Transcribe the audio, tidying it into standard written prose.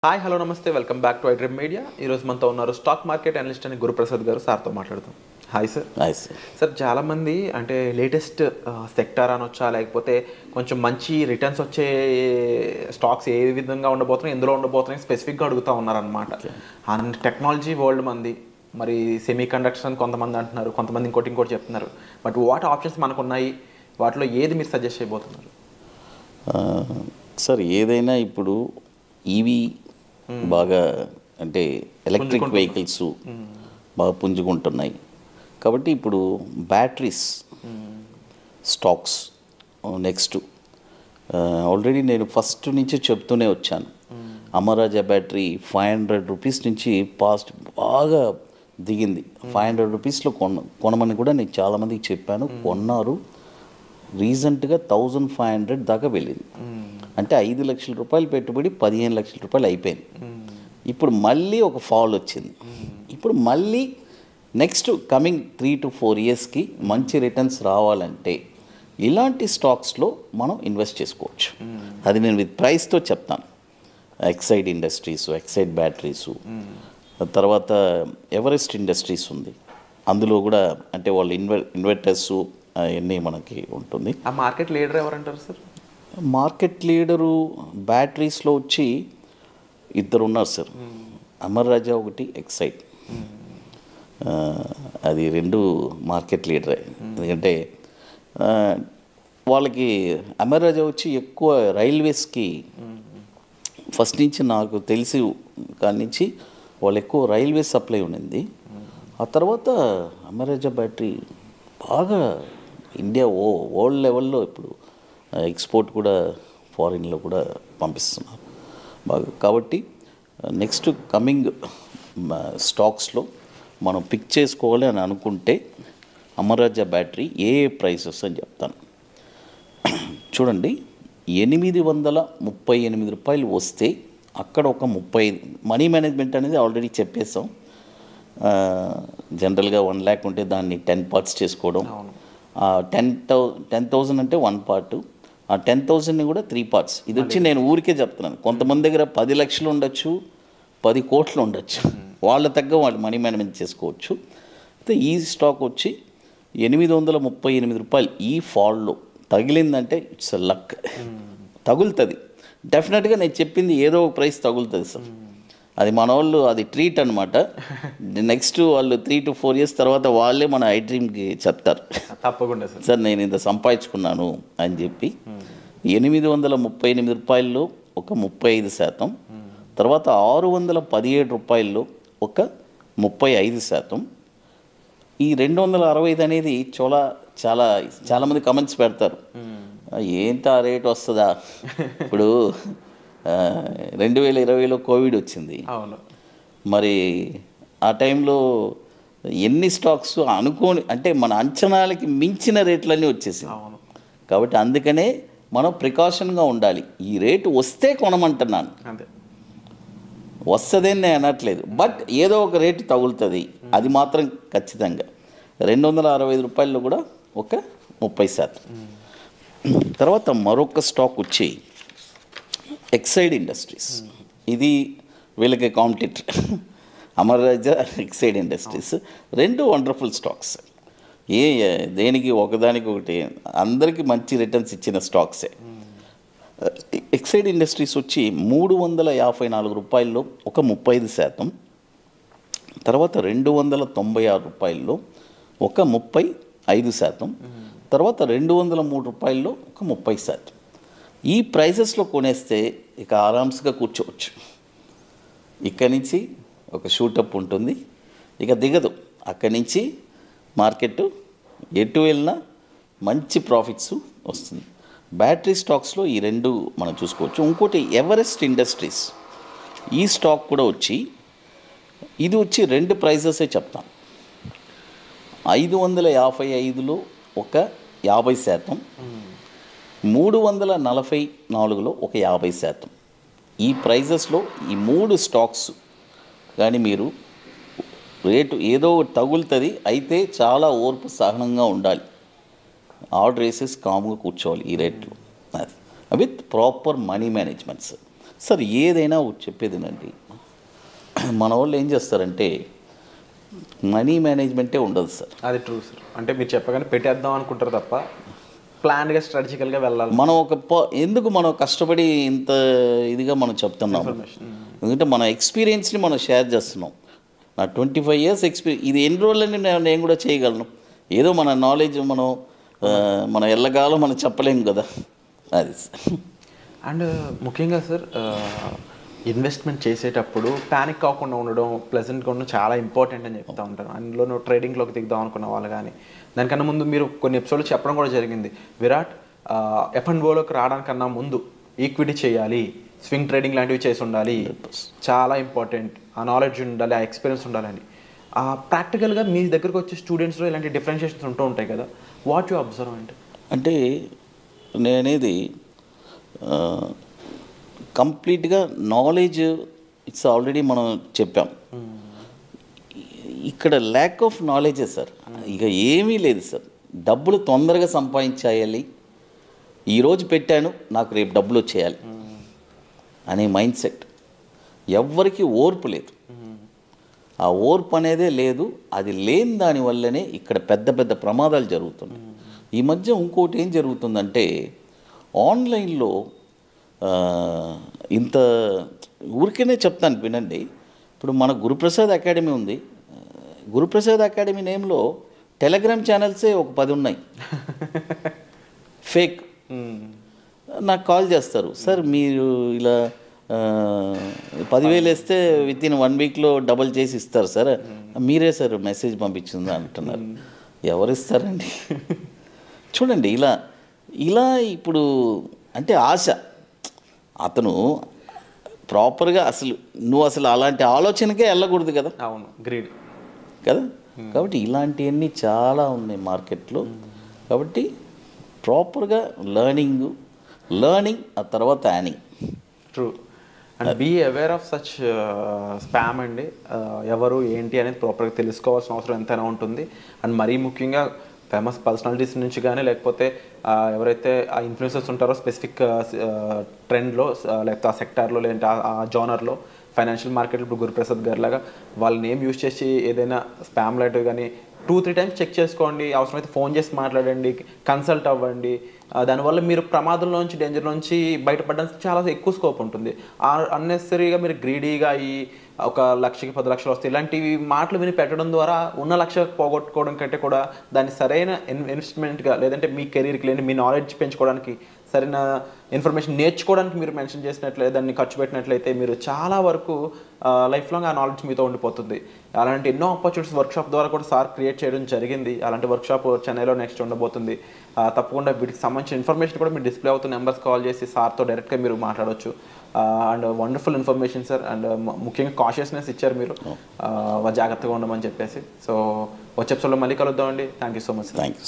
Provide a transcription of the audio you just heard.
Hi hello నమస్తే welcome back to iDream media. ఈరోజు మనతో ఉన్నారు స్టాక్ మార్కెట్ అనలిస్ట్ అని గురుప్రసాద్ గారు. సార్తో మాట్లాడతాం. Hi sir. Hi sir. Sir చాలామంది అంటే లేటెస్ట్ సెక్టార్ అనొచ్చా లేకపోతే కొంచెం మంచి రిటర్న్స్ వచ్చే స్టాక్స్ ఏ విధంగా ఉండబోతున్నాయి, ఎందులో ఉండబోతున్నాయి స్పెసిఫిక్గా అడుగుతూ ఉన్నారనమాట. అండ్ టెక్నాలజీ వరల్డ్ మంది, మరి సెమీ కండక్టర్స్ అని కొంతమంది అంటున్నారు, కొంతమంది ఇంకోటి చెప్తున్నారు. బట్ వాట్ ఆప్షన్స్ మనకు ఉన్నాయి, వాటిలో ఏది మీరు సజెస్ట్ చేయబోతున్నారు? సార్ ఏదైనా ఇప్పుడు ఈవీ బాగా అంటే ఎలక్ట్రిక్ వెహికల్స్ బాగా పుంజుకుంటున్నాయి కాబట్టి ఇప్పుడు బ్యాటరీస్ స్టాక్స్ నెక్స్ట్ ఆల్రెడీ నేను ఫస్ట్ నుంచి చెప్తూనే వచ్చాను. అమరాజా బ్యాటరీ 500 రూపీస్ నుంచి పాస్ట్ బాగా దిగింది. 500 రూపీస్లో కొనమని కూడా నేను చాలామందికి చెప్పాను, కొన్నారు. రీసెంట్గా 1500 దాకా వెళ్ళింది. అంటే 5 లక్షల రూపాయలు పెట్టుబడి 15 లక్షల రూపాయలు అయిపోయింది. ఇప్పుడు మళ్ళీ ఒక ఫాల్ వచ్చింది. ఇప్పుడు మళ్ళీ నెక్స్ట్ కమింగ్ 3 to 4 ఇయర్స్కి మంచి రిటర్న్స్ రావాలంటే ఇలాంటి స్టాక్స్లో మనం ఇన్వెస్ట్ చేసుకోవచ్చు. అది నేను విత్ ప్రైస్తో చెప్తాను. ఎక్సైడ్ ఇండస్ట్రీస్, ఎక్సైడ్ బ్యాటరీసు, తర్వాత ఎవరెస్ట్ ఇండస్ట్రీస్ ఉంది. అందులో కూడా అంటే వాళ్ళు ఇన్వర్టర్స్ అవన్నీ మనకి ఉంటుంది. ఆ మార్కెట్ లీడర్ ఎవరంటారు సార్? మార్కెట్ లీడరు బ్యాటరీస్లో వచ్చి ఇద్దరు ఉన్నారు సార్. అమర్ రాజా ఒకటి, ఎక్సైడ్. అది రెండు మార్కెట్ లీడరే. ఎందుకంటే వాళ్ళకి అమర్ రాజా వచ్చి ఎక్కువ రైల్వేస్కి ఫస్ట్ నుంచి నాకు తెలిసి కాడి నుంచి వాళ్ళు ఎక్కువ రైల్వే సప్లై ఉండింది. ఆ తర్వాత అమర్ రాజా బ్యాటరీ బాగా ఇండియా వరల్డ్ లెవెల్లో ఇప్పుడు ఎక్స్పోర్ట్ కూడా ఫారిన్లో కూడా పంపిస్తున్నారు బాగా. కాబట్టి నెక్స్ట్ కమింగ్ స్టాక్స్లో మనం పిక్ చేసుకోవాలి అని అనుకుంటే అమరాజా బ్యాటరీ ఏ ప్రైసెస్ అని చెప్తాను. చూడండి, 838 రూపాయలు వస్తే అక్కడ ఒక 35 మనీ మేనేజ్మెంట్ అనేది ఆల్రెడీ చెప్పేసాం. జనరల్గా 1 lakh ఉంటే దాన్ని 10 parts చేసుకోవడం. 10,000 అంటే 1 part, ఆ 10,000ని కూడా 3 parts. ఇది వచ్చి నేను ఊరికే చెప్తున్నాను. కొంతమంది దగ్గర 10 లక్షలు ఉండొచ్చు, 10 కోట్లు ఉండొచ్చు. వాళ్ళ తగ్గ వాళ్ళు మనీ మేనేజ్మెంట్ చేసుకోవచ్చు. అయితే ఈ స్టాక్ వచ్చి 838 రూపాయలు ఈ ఫాల్లో తగిలిందంటే ఇట్స్ లక్. తగులుతుంది డెఫినెట్గా. నేను చెప్పింది ఏదో ఒక ప్రైస్ తగులుతుంది సార్. అది మన వాళ్ళు అది ట్రీట్ అనమాట. నెక్స్ట్ వాళ్ళు 3 to 4 years తర్వాత వాళ్ళే మన ఐడ్రీమ్కి చెప్తారు, తప్పకుండా సార్ నేను ఇంత సంపాదించుకున్నాను అని చెప్పి. 838 రూపాయల్లో ఒక 35%, తర్వాత 617 రూపాయల్లో ఒక 35%. ఈ 265 అనేది చాలామంది కమెంట్స్ పెడతారు, ఏంటి ఆ రేట్ వస్తుందా? ఇప్పుడు 2020లో కోవిడ్ వచ్చింది. అవును. మరి ఆ టైంలో ఎన్ని స్టాక్స్ అనుకోని అంటే మన అంచనాలకి మించిన రేట్లన్నీ వచ్చేసింది. కాబట్టి అందుకనే మనం ప్రికాషన్గా ఉండాలి. ఈ రేటు వస్తే కొనమంటున్నాను, వస్తుందని నేను అనట్లేదు. బట్ ఏదో ఒక రేటు తగులుతుంది, అది మాత్రం ఖచ్చితంగా. 265 రూపాయల్లో కూడా ఒక 30%. తర్వాత మరొక స్టాక్ వచ్చి ఎక్సైడ్ ఇండస్ట్రీస్. ఇది వీళ్ళకి కాంపిటేటర్. అమర్ రాజా, ఎక్సైడ్ ఇండస్ట్రీస్ రెండు వండర్ఫుల్ స్టాక్స్. దేనికి ఒకదానికి ఒకటి అందరికీ మంచి రిటర్న్స్ ఇచ్చిన స్టాక్సే. ఎక్సైడ్ ఇండస్ట్రీస్ వచ్చి 354 రూపాయల్లో ఒక 35%, తర్వాత 296 రూపాయల్లో ఒక 35%, తర్వాత 203 రూపాయల్లో ఒక 30%. ఈ ప్రైసెస్లో కొనేస్తే ఇక ఆరామ్స్గా కూర్చోవచ్చు. ఇక్కడి నుంచి ఒక షూటప్ ఉంటుంది, ఇక దిగదు. అక్కడి నుంచి మార్కెట్ ఎటు వెళ్ళినా మంచి ప్రాఫిట్స్ వస్తుంది. బ్యాటరీ స్టాక్స్లో ఈ రెండు మనం చూసుకోవచ్చు. ఇంకోటి ఎవరెస్ట్ ఇండస్ట్రీస్, ఈ స్టాక్ కూడా వచ్చి ఇది వచ్చి రెండు ప్రైజెసే చెప్తాను. 555లో ఒక 50%, 344లో ఒక 50%. ఈ ప్రైజెస్లో ఈ 3 స్టాక్స్ కానీ మీరు రేటు ఏదో తగులుతుంది, అయితే చాలా ఓర్పు సహనంగా ఉండాలి. ఆర్డర్ వేసేసి కామ్గా కూర్చోవాలి ఈ రేట్లో. అది with proper money managements. Sir ఏదైనా చెప్పేదేనండి, మన వాళ్ళు ఏం చేస్తారంటే మనీ మేనేజ్మెంటే ఉండదు సార్. అది ట్రూ సార్. అంటే మీరు చెప్పగానే పెట్టేద్దాం అనుకుంటారు తప్ప ప్లాన్గా స్ట్రాటజికల్గా వెళ్ళాలి. మనం ఎందుకు మనం కష్టపడి ఇంత ఇదిగా మనం చెప్తున్నాం, ఎందుకంటే మన ఎక్స్పీరియన్స్ని మనం షేర్ చేస్తున్నాం. నా 25 years ఎక్స్పీరియన్స్, ఇది ఎన్ని రోజులని నేను కూడా చేయగలను. ఏదో మన నాలెడ్జ్ మన ఎల్లగాలో మనం చెప్పలేము కదా, అది. అండ్ ముఖ్యంగా సార్ ఇన్వెస్ట్మెంట్ చేసేటప్పుడు ప్యానిక్ కాకుండా ఉండడం, ప్లెజెంట్గా ఉండడం చాలా ఇంపార్టెంట్ అని చెప్తూ ఉంటాను. అందులో ట్రేడింగ్లోకి దిగుదాం అనుకున్న వాళ్ళు కానీ, దానికన్నా ముందు మీరు కొన్ని ఎపిసోడ్లు చెప్పడం కూడా జరిగింది. విరాట్ F&Oలోకి రావడానికన్నా ముందు ఈక్విటీ చేయాలి, స్వింగ్ ట్రేడింగ్ లాంటివి చేసి ఉండాలి, చాలా ఇంపార్టెంట్, ఆ నాలెడ్జ్ ఉండాలి, ఆ ఎక్స్పీరియన్స్ ఉండాలని. ప్రాక్టికల్గా మీ దగ్గరకు వచ్చే స్టూడెంట్స్లో ఇలాంటి డిఫరెన్షియేషన్స్ ఉంటూ ఉంటాయి కదా, వాట్ యు అబ్జర్వ్ అంటే నేనేది కంప్లీట్గా నాలెడ్జ్ ఇట్స్ ఆల్రెడీ మనం చెప్పాం. ఇక్కడ ల్యాక్ ఆఫ్ నాలెడ్జే సార్, ఇక ఏమీ లేదు సార్. డబ్బులు తొందరగా సంపాదించాలి, ఈరోజు పెట్టాను నాకు రేపు డబ్బులు వచ్చేయాలి అనే మైండ్ సెట్. ఎవ్వరికి ఓర్పు లేదు, ఆ ఓర్పు అనేదే లేదు. అది లేని దానివల్లనే ఇక్కడ పెద్ద పెద్ద ప్రమాదాలు జరుగుతున్నాయి. ఈ మధ్య ఇంకోటి ఏం జరుగుతుందంటే ఆన్లైన్లో ఇంత ఊరికేనే చెప్తాను వినండి. ఇప్పుడు మన గురుప్రసాద్ అకాడమీ ఉంది, గురుప్రసాద్ అకాడమీ నేమ్లో టెలిగ్రామ్ ఛానల్సే ఒక 10 ఉన్నాయి ఫేక్. నాకు కాల్ చేస్తారు, సార్ మీరు ఇలా 10,000 వేస్తే వితిన్ 1 weekలో డబల్ చేసి ఇస్తారు సార్, మీరే సార్ మెసేజ్ పంపించింది అంటున్నారు. ఎవరిస్తారండి? చూడండి, ఇలా ఇప్పుడు అంటే ఆశ. అతను ప్రాపర్గా నువ్వు అసలు అలాంటి ఆలోచనకే వెళ్ళకూడదు కదా. అవును, గ్రీడ్ కదా. కాబట్టి ఇలాంటివన్నీ చాలా ఉన్నాయి మార్కెట్లో. కాబట్టి ప్రాపర్గా లర్నింగ్ ఆ తర్వాత యానింగ్. True. And be aware of such spam అండి. ఎవరు ఏంటి అనేది ప్రాపర్గా తెలుసుకోవాల్సిన అవసరం ఎంతైనా ఉంటుంది. అండ్ మరీ ముఖ్యంగా ఫేమస్ పర్సనాలిటీస్ నుంచి కానీ, లేకపోతే ఎవరైతే ఆ ఇన్ఫ్లుయెన్సర్స్ ఉంటారో స్పెసిఫిక్ ట్రెండ్లో, లేకపోతే ఆ సెక్టార్లో, లేదంటే ఆ జానర్లో, ఫైనాన్షియల్ మార్కెట్లో ఇప్పుడు గురుప్రసాద్ గారి లాగా వాళ్ళ నేమ్ యూజ్ చేసి ఏదైనా స్పామ్ లాంటివి కానీ 2-3 times చెక్ చేసుకోండి. అవసరమైతే ఫోన్ చేసి మాట్లాడండి, కన్సల్ట్ అవ్వండి. దానివల్ల మీరు ప్రమాదంలోంచి, డేంజర్లోంచి బయటపడడానికి చాలా ఎక్కువ స్కోప్ ఉంటుంది. అన్నెసరీగా మీరు గ్రీడీగా ఈ 1 లక్షకి 10 లక్షలు వస్తాయి ఇలాంటివి మాటలు విని పెట్టడం ద్వారా ఉన్న లక్ష పోగొట్టుకోవడం కంటే కూడా దాన్ని సరైన ఇన్వెస్ట్మెంట్గా, లేదంటే మీ కెరీర్కి, లేదంటే మీ నాలెడ్జ్ పెంచుకోవడానికి, సరైన ఇన్ఫర్మేషన్ నేర్చుకోవడానికి మీరు మెన్షన్ చేసినట్లయితే, దాన్ని ఖర్చు పెట్టినట్లయితే మీరు చాలా వరకు లైఫ్ లాంగ్ ఆ నాలెడ్జ్ మీతో ఉండిపోతుంది. అలాంటి ఎన్నో ఆపర్చునిటీస్ వర్క్షాప్ ద్వారా కూడా సార్ క్రియేట్ చేయడం జరిగింది. అలాంటి వర్క్షాప్ చెన్నైలో నెక్స్ట్ ఉండబోతుంది. తప్పకుండా వీటికి సంబంధించిన ఇన్ఫర్మేషన్ కూడా మీరు డిస్ప్లే అవుతున్న నెంబర్స్ కాల్ చేసి సార్తో డైరెక్ట్గా మీరు మాట్లాడవచ్చు. And wonderful information sir. And ముఖ్యంగా కాషియస్నెస్ ఇచ్చారు మీరు, జాగ్రత్తగా ఉండమని చెప్పేసి. సో వచ్చే ఎపిసోడ్లో మళ్ళీ కలుద్దామండి. Thank you so much. Thank you.